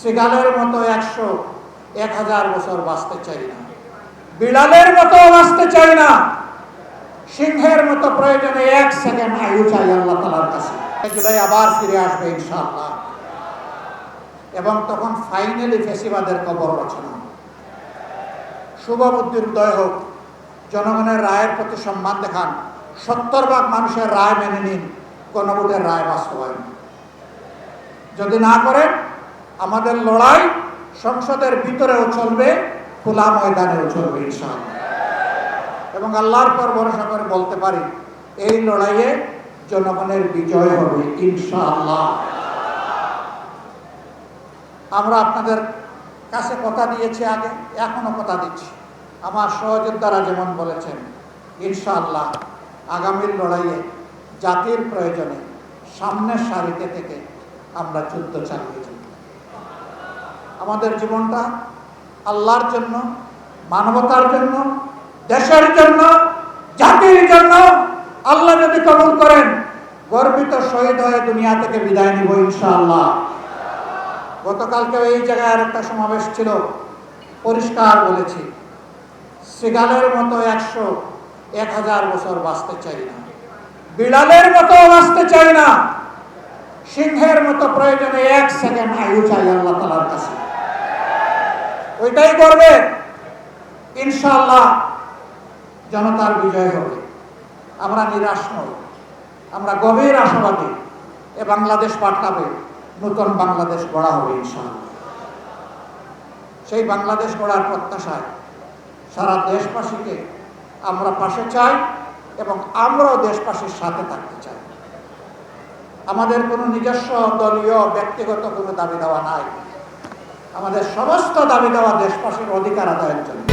সিগালের মতো 100-1000 বছর বাঁচতে চাই না, বিড়ালের মতো বাঁচতে চাই না, সিংহের মতো প্রয়োজনে 1 সেকেন্ড আয়ু চাই আল্লাহ তাআলার কাছে। জুলাই আবার ফিরে আসবে ইনশাআল্লাহ, এবং তখন ফাইনালি ফেসিবাদের কবর রচনা। শুভ বুদ্ধির উদয় হোক, জনগণের রায়ের প্রতি সম্মান দেখান, 70% মানুষের রায় মেনে নিন, গণভোটের রায় বাস্তবায়ন। যদি না করেন, আমাদের লড়াই সংসদের ভিতরেও চলবে, খোলা ময়দানেও চলবে ইনশাআল্লাহ। এবং আল্লাহর পর ভরসা করে বলতে পারি, এই লড়াইয়ে জনগণের বিজয় হবে ইনশাআল্লাহ। আমরা আপনাদের কাছে কথা দিয়েছি আগে, এখনো কথা দিচ্ছি। আমার সহযোদ্ধারা যেমন বলেছেন, ইনশাআল্লাহ আগামীর লড়াইয়ে জাতির প্রয়োজনে সামনের সারিতে থেকে আমরা যুদ্ধ চালিয়ে যাব। আমাদের জীবনটা আল্লাহর জন্য, মানবতার জন্য, দেশের জন্য, জাতির জন্য। আল্লাহ যদি কবুল করেন, গর্বিত শহীদ হয়ে দুনিয়া থেকে বিদায় নিব ইনশাআল্লাহ। গতকালকে এই জায়গায় আর একটা সমাবেশ ছিল, পরিষ্কার বলেছি, সিগালের মতো 100-1000 বছর বাঁচতে চাই না, বিড়ালের মতো বাঁচতে চাই না, সিংহের মতো প্রয়োজনে 1 সেকেন্ড আয়ু চাই আল্লাহ তাআলার কাছে। ওইটাই করবে ইনশাআল্লাহ, জনতার বিজয় হবে। আমরা নিরাশ নই, আমরা গভীর আশাবাদী। এ বাংলাদেশ পাল্টাবে, নতুন বাংলাদেশ গড়া হবে ইনশাআল্লাহ। সেই বাংলাদেশ গড়ার প্রত্যাশায় সারা দেশবাসীকে আমরা পাশে চাই, এবং আমরাও দেশবাসীর সাথে থাকতে চাই। আমাদের কোনো নিজস্ব দলীয় ব্যক্তিগত কোনো দাবি দেওয়া নাই, আমাদের সমস্ত দাবি দেওয়া দেশবাসীর অধিকার আদায়ের জন্য।